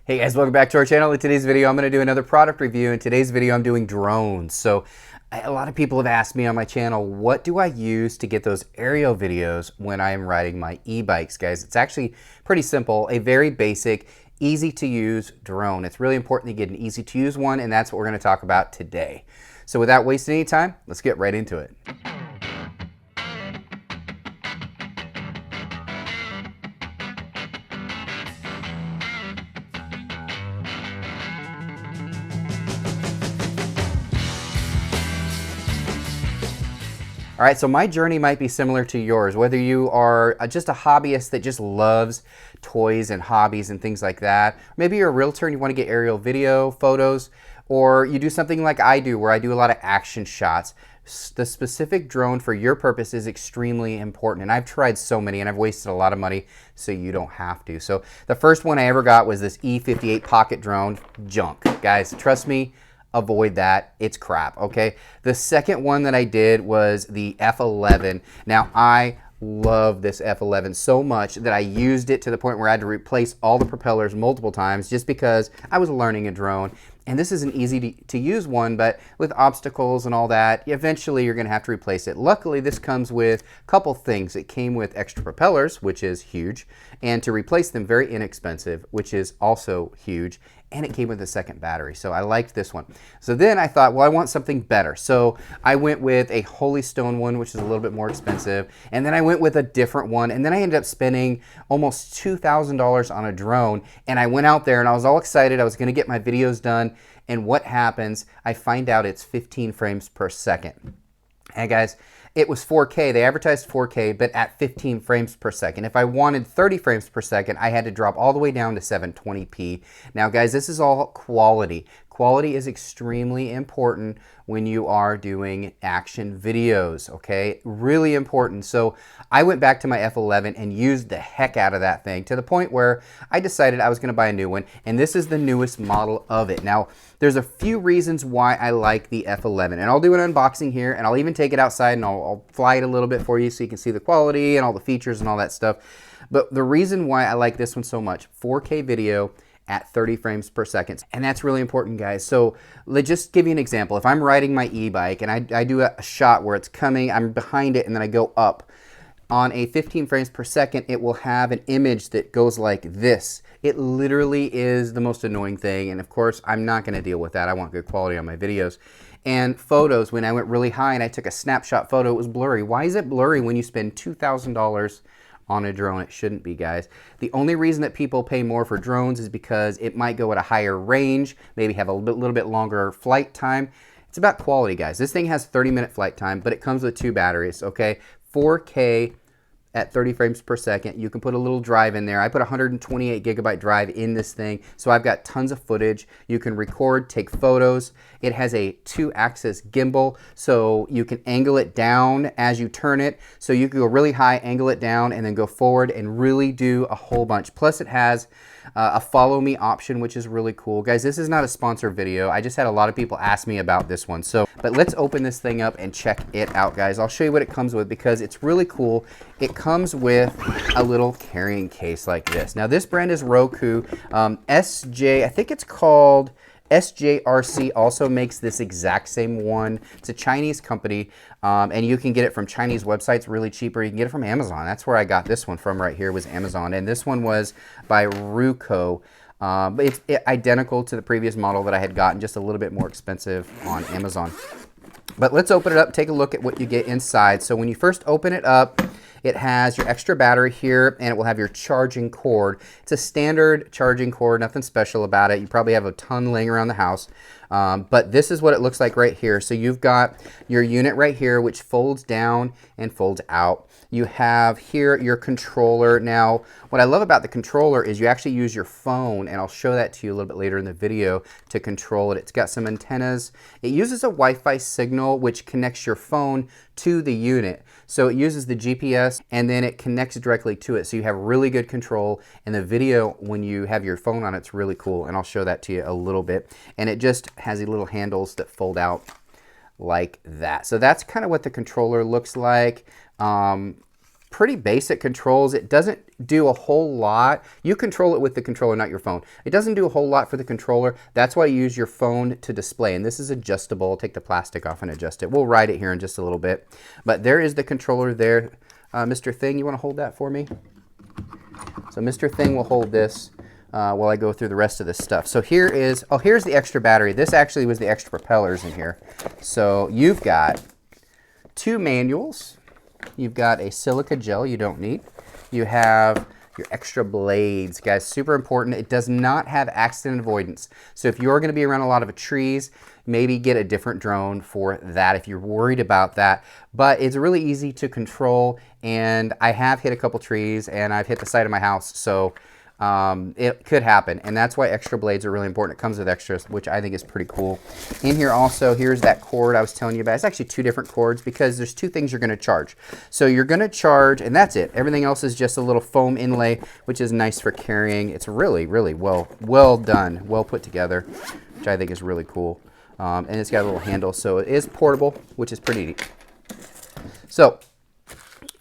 Hey guys, welcome back to our channel. In today's video, I'm going to do another product review. In today's video, I'm doing drones. So a lot of people have asked me on my channel, what do I use to get those aerial videos when I am riding my e-bikes, guys? It's actually pretty simple, a very basic, easy to use drone. It's really important to get an easy to use one, and that's what we're going to talk about today. So without wasting any time, let's get right into it. All right, so my journey might be similar to yours, whether you are just a hobbyist that just loves toys and hobbies and things like that. Maybe you're a realtor and you want to get aerial video, photos, or you do something like I do where I do a lot of action shots. The specific drone for your purpose is extremely important, and I've tried so many and I've wasted a lot of money, so you don't have to. So the first one I ever got was this E58 pocket drone. Junk. Guys, trust me, avoid that. It's crap, okay? The second one that I did was the F11. Now, I love this F11 so much that I used it to the point where I had to replace all the propellers multiple times just because I was learning a drone. And this is an easy to use one, but with obstacles and all that, eventually you're going to have to replace it. Luckily, this comes with a couple things. It came with extra propellers, which is huge, and to replace them, very inexpensive, which is also huge. And it came with a second battery, so I liked this one. So then I thought, well, I want something better. So I went with a Holy Stone one, which is a little bit more expensive, and then I went with a different one, and then I ended up spending almost $2,000 on a drone, and I went out there and I was all excited. I was gonna get my videos done, and what happens? I find out it's 15 frames per second. And guys, it was 4K. They advertised 4K, but at 15 frames per second. If I wanted 30 frames per second, I had to drop all the way down to 720p. Now, guys, this is all quality. Quality is extremely important when you are doing action videos, okay? Really important. So I went back to my F11 and used the heck out of that thing to the point where I decided I was gonna buy a new one, and this is the newest model of it. Now, there's a few reasons why I like the F11, and I'll do an unboxing here, and I'll even take it outside and I'll fly it a little bit for you so you can see the quality and all the features and all that stuff. But the reason why I like this one so much, 4K video, at 30 frames per second. And that's really important, guys. So let's just give you an example. If I'm riding my e-bike and I do a shot where it's coming, I'm behind it, and then I go up. On a 15 frames per second, it will have an image that goes like this. It literally is the most annoying thing. And of course, I'm not gonna deal with that. I want good quality on my videos. And photos, when I went really high and I took a snapshot photo, it was blurry. Why is it blurry when you spend $2,000 on a drone? It shouldn't be, guys. The only reason that people pay more for drones is because it might go at a higher range, maybe have a little bit longer flight time. It's about quality, guys. This thing has 30-minute flight time, but it comes with 2 batteries, okay? 4K at 30 frames per second. You can put a little drive in there. I put a 128 gigabyte drive in this thing, so I've got tons of footage. You can record, take photos. It has a 2-axis gimbal, so you can angle it down as you turn it. So you can go really high, angle it down, and then go forward and really do a whole bunch. Plus it has a follow me option, which is really cool. Guys, this is not a sponsored video. I just had a lot of people ask me about this one. But let's open this thing up and check it out, guys. I'll show you what it comes with because it's really cool. It comes with a little carrying case like this. Now, this brand is Ruko. I think it's called SJRC also makes this exact same one. It's a Chinese company, and you can get it from Chinese websites really cheap, or you can get it from Amazon. That's where I got this one from right here, was Amazon. And this one was by Ruko. But it's identical to the previous model that I had gotten, just a little bit more expensive on Amazon. But let's open it up, take a look at what you get inside. So when you first open it up, it has your extra battery here, and it will have your charging cord. It's a standard charging cord, nothing special about it. You probably have a ton laying around the house. But this is what it looks like right here. So you've got your unit right here, which folds down and folds out. You have here your controller. Now, what I love about the controller is you actually use your phone, and I'll show that to you a little bit later in the video, to control it. It's got some antennas. It uses a Wi-Fi signal, which connects your phone to the unit. So it uses the GPS, and then it connects directly to it. So you have really good control, and the video, when you have your phone on, it's really cool. And I'll show that to you a little bit. And it just has these little handles that fold out like that. So that's kind of what the controller looks like. Pretty basic controls. It doesn't do a whole lot. You control it with the controller, not your phone. It doesn't do a whole lot for the controller. That's why you use your phone to display. And this is adjustable. I'll take the plastic off and adjust it. We'll ride it here in just a little bit. But there is the controller there. Mr. Thing, you want to hold that for me? So Mr. Thing will hold this while I go through the rest of this stuff. So here is, oh, here's the extra battery. This actually was the extra propellers in here. So you've got 2 manuals. You've got a silica gel you don't need. You have your extra blades, guys, super important. It does not have accident avoidance. So if you're gonna be around a lot of trees, maybe get a different drone for that if you're worried about that. But it's really easy to control, and I have hit a couple trees and I've hit the side of my house, so it could happen, and that's why extra blades are really important. It comes with extras, which I think is pretty cool. In here also, here's that cord I was telling you about. It's actually 2 different cords because there's 2 things you're going to charge. So you're going to charge, and that's it. Everything else is just a little foam inlay, which is nice for carrying. It's really, really well done, well put together, which I think is really cool. And it's got a little handle, so it is portable, which is pretty neat. So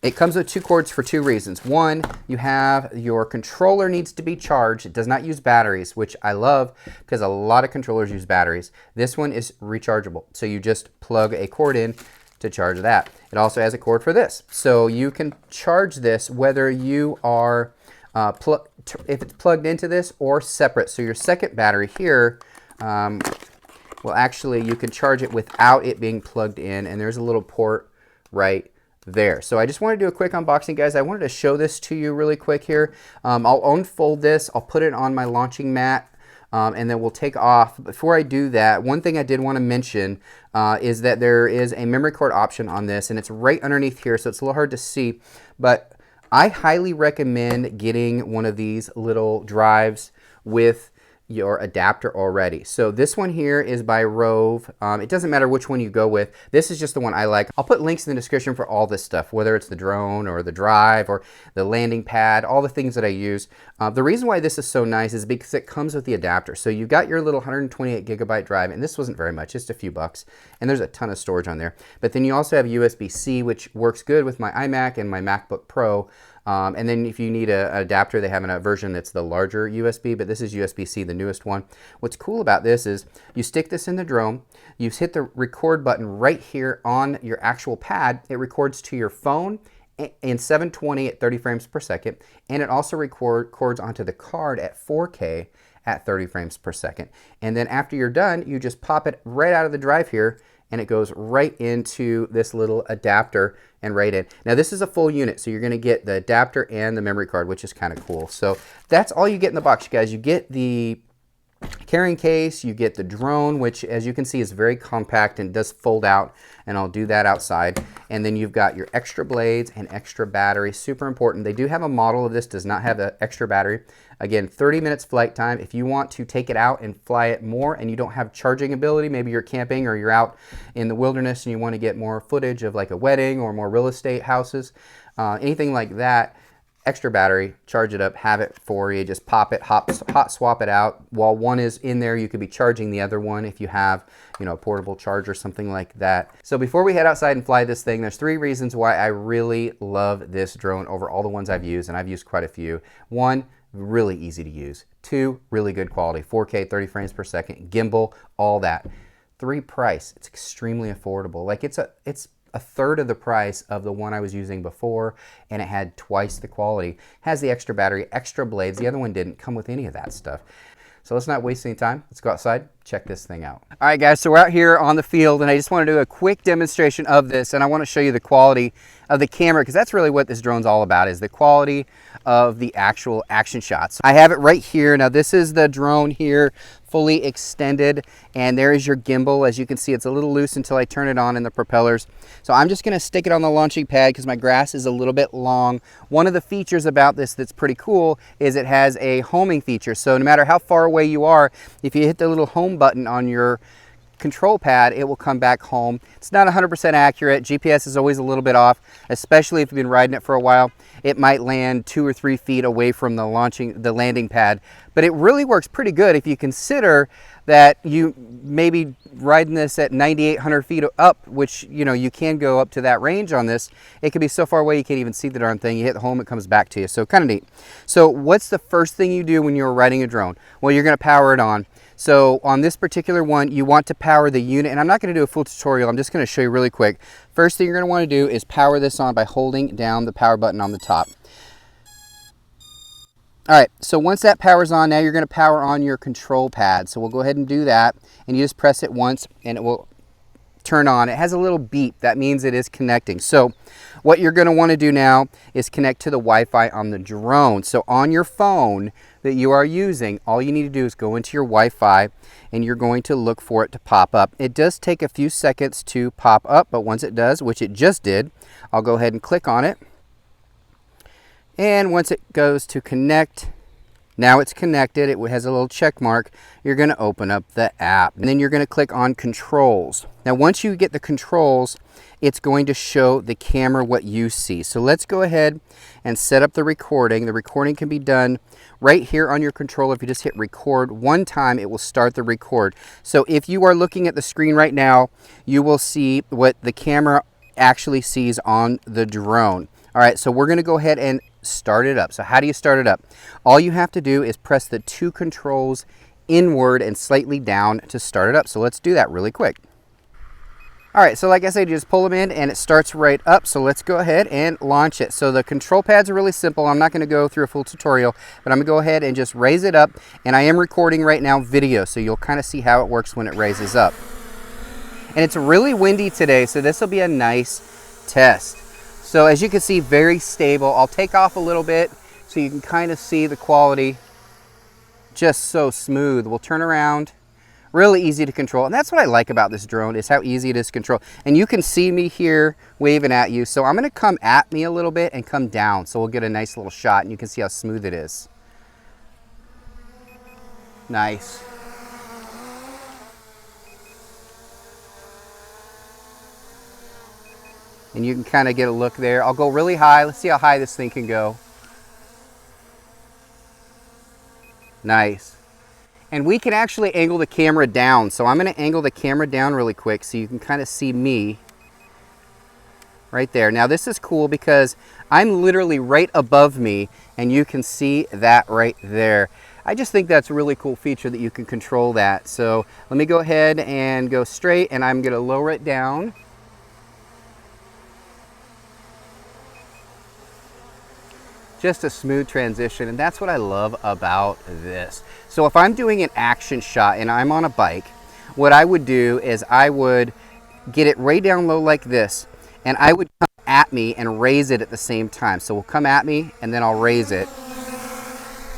it comes with 2 cords for 2 reasons. One, you have your controller needs to be charged. It does not use batteries, which I love because a lot of controllers use batteries. This one is rechargeable, so you just plug a cord in to charge that. It also has a cord for this, so you can charge this whether you are if it's plugged into this or separate. So your second battery here, well, actually you can charge it without it being plugged in, and there's a little port right there. So I just want to do a quick unboxing, guys. I wanted to show this to you really quick here. I'll unfold this, I'll put it on my launching mat, and then we'll take off. Before I do that, one thing I did want to mention is that there is a memory card option on this, and it's right underneath here, so it's a little hard to see, but I highly recommend getting one of these little drives with your adapter already. So this one here is by Rove. It doesn't matter which one you go with. This is just the one I like. I'll put links in the description for all this stuff, whether it's the drone or the drive or the landing pad, all the things that I use. The reason why this is so nice is because it comes with the adapter. So you got your little 128 gigabyte drive, and this wasn't very much, just a few bucks, and there's a ton of storage on there. But then you also have USB-C, which works good with my iMac and my MacBook Pro. And then if you need an adapter, they have a version that's the larger USB, but this is USB-C, the newest one. What's cool about this is you stick this in the drone, you hit the record button right here on your actual pad, it records to your phone in 720 at 30 frames per second, and it also records onto the card at 4K at 30 frames per second. And then after you're done, you just pop it right out of the drive here, and it goes right into this little adapter and right in. Now this is a full unit, so you're gonna get the adapter and the memory card, which is kind of cool. So that's all you get in the box, you guys. You get the carrying case, you get the drone, which as you can see is very compact and does fold out, and I'll do that outside. And then you've got your extra blades and extra battery, super important. They do have a model of this, does not have the extra battery. Again, 30 minutes flight time. If you want to take it out and fly it more and you don't have charging ability, maybe you're camping or you're out in the wilderness and you want to get more footage of like a wedding or more real estate houses, anything like that, extra battery, charge it up, have it for you, just pop it, hot swap it out. While one is in there, you could be charging the other one if you have, you know, a portable charger, something like that. So before we head outside and fly this thing, there's 3 reasons why I really love this drone over all the ones I've used, and I've used quite a few. 1, really easy to use. 2, really good quality, 4K, 30 frames per second, gimbal, all that. 3, price. It's extremely affordable. Like it's a third of the price of the one I was using before, and it had twice the quality. Has the extra battery, extra blades. The other one didn't come with any of that stuff. So let's not waste any time. Let's go outside, check this thing out. All right, guys, so we're out here on the field, and I just want to do a quick demonstration of this, and I want to show you the quality of the camera, because that's really what this drone's all about, is the quality of the actual action shots. I have it right here. Now, this is the drone here, fully extended, and there is your gimbal. As you can see, it's a little loose until I turn it on in the propellers. So I'm just gonna stick it on the launching pad because my grass is a little bit long. One of the features about this that's pretty cool is it has a homing feature. So no matter how far away you are, if you hit the little home button on your control pad, it will come back home. It's not 100% accurate. GPS is always a little bit off, especially if you've been riding it for a while. it might land 2 or 3 feet away from the landing pad. But it really works pretty good if you consider that you maybe riding this at 9,800 feet up, which, you know, you can go up to that range on this. It can be so far away you can't even see the darn thing. You hit home, it comes back to you. So kind of neat. So what's the first thing you do when you're riding a drone? Well, you're going to power it on. So on this particular one, you want to power the unit, and I'm not going to do a full tutorial. I'm just going to show you really quick. First thing you're going to want to do is power this on by holding down the power button on the top. All right, so once that power's on, now you're going to power on your control pad. So we'll go ahead and do that, and you just press it once and it will turn on. It has a little beep. That means it is connecting. So what you're going to want to do now is connect to the Wi-Fi on the drone. So on your phone that you are using, all you need to do is go into your Wi-Fi and you're going to look for it to pop up. It does take a few seconds to pop up, but once it does, which it just did, I'll go ahead and click on it. And once it goes to connect, now it's connected, it has a little check mark. You're going to open up the app, and then you're going to click on controls. Now once you get the controls, it's going to show the camera what you see. So let's go ahead and set up the recording. The recording can be done right here on your controller. If you just hit record one time, it will start the record. So if you are looking at the screen right now, you will see what the camera actually sees on the drone. All right, so we're going to go ahead and start it up. So how do you start it up? All you have to do is press the 2 controls inward and slightly down to start it up. So let's do that really quick. All right, so like I said, you just pull them in and it starts right up. So let's go ahead and launch it. So the control pads are really simple. I'm not going to go through a full tutorial, but I'm going to go ahead and just raise it up. And I am recording right now video, so you'll kind of see how it works when it raises up. And it's really windy today, so this will be a nice test. So as you can see, very stable. I'll take off a little bit so you can kind of see the quality. Just so smooth. We'll turn around. Really easy to control. And that's what I like about this drone, is how easy it is to control. And you can see me here waving at you. So I'm going to come at me a little bit and come down. So we'll get a nice little shot and you can see how smooth it is. Nice. And you can kind of get a look there. I'll go really high. Let's see how high this thing can go. Nice. And we can actually angle the camera down. So I'm going to angle the camera down really quick so you can kind of see me right there. Now this is cool because I'm literally right above me and you can see that right there. I just think that's a really cool feature that you can control that. So let me go ahead and go straight, and I'm going to lower it down. Just a smooth transition, and that's what I love about this. So if I'm doing an action shot and I'm on a bike, what I would do is I would get it way down low like this, and I would come at me and raise it at the same time. So we'll come at me and then I'll raise it.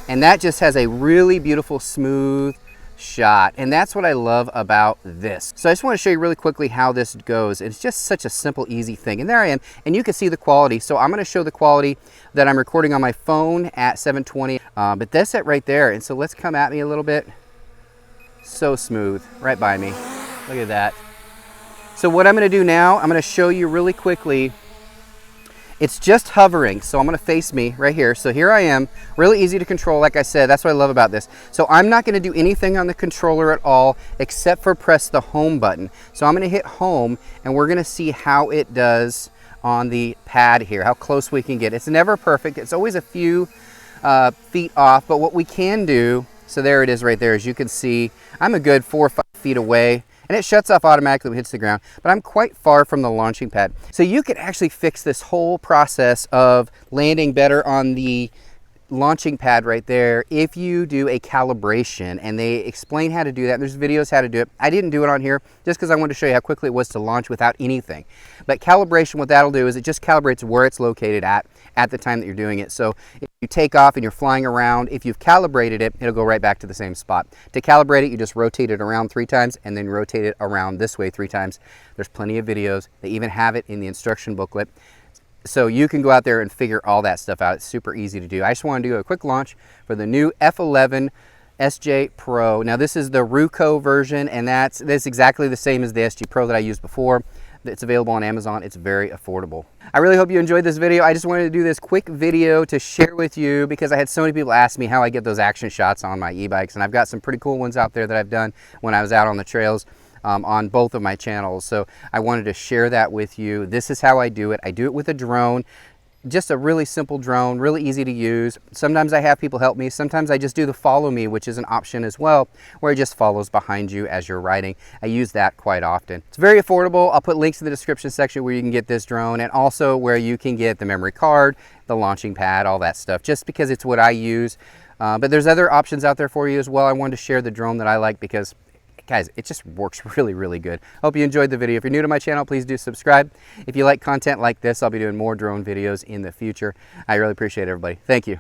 And that just has a really beautiful smooth shot, and that's what I love about this. So I just want to show you really quickly how this goes. It's just such a simple, easy thing. And there I am, and you can see the quality. So I'm going to show the quality that I'm recording on my phone at 720, but that's it right there. And so let's come at me a little bit. So smooth, right by me. Look at that. So what I'm going to do now, I'm going to show you really quickly. It's just hovering, so I'm going to face me right here. So here I am, really easy to control. Like I said, that's what I love about this. So I'm not going to do anything on the controller at all except for press the home button. So I'm going to hit home, and we're going to see how it does on the pad here, how close we can get. It's never perfect. It's always a few feet off, but what we can do, so there it is right there. As you can see, I'm a good 4 or 5 feet away. And it shuts off automatically when it hits the ground, but I'm quite far from the launching pad. So you could actually fix this whole process of landing better on the launching pad right there if you do a calibration, and they explain how to do that. There's videos how to do it. I didn't do it on here just because I wanted to show you how quickly it was to launch without anything. But calibration, what that'll do is it just calibrates where it's located at the time that you're doing it. So if you take off and you're flying around, if you've calibrated it, it'll go right back to the same spot. To calibrate it, you just rotate it around 3 times and then rotate it around this way 3 times. There's plenty of videos. They even have it in the instruction booklet. So you can go out there and figure all that stuff out. It's super easy to do. I just want to do a quick launch for the new F11 SJ Pro. Now this is the Ruko version, and that's exactly the same as the SJ Pro that I used before. It's available on Amazon. It's very affordable. I really hope you enjoyed this video. I just wanted to do this quick video to share with you because I had so many people ask me how I get those action shots on my e-bikes, and I've got some pretty cool ones out there that I've done when I was out on the trails on both of my channels. So I wanted to share that with you. This is how I do it. I do it with a drone. Just a really simple drone, really easy to use. Sometimes I have people help me. Sometimes I just do the follow me, which is an option as well, where it just follows behind you as you're riding. I use that quite often. It's very affordable. I'll put links in the description section where you can get this drone, and also where you can get the memory card, the launching pad, all that stuff, just because it's what I use. But there's other options out there for you as well. I wanted to share the drone that I like because, guys, it just works really, really good. Hope you enjoyed the video. If you're new to my channel, please do subscribe. If you like content like this, I'll be doing more drone videos in the future. I really appreciate it, everybody. Thank you.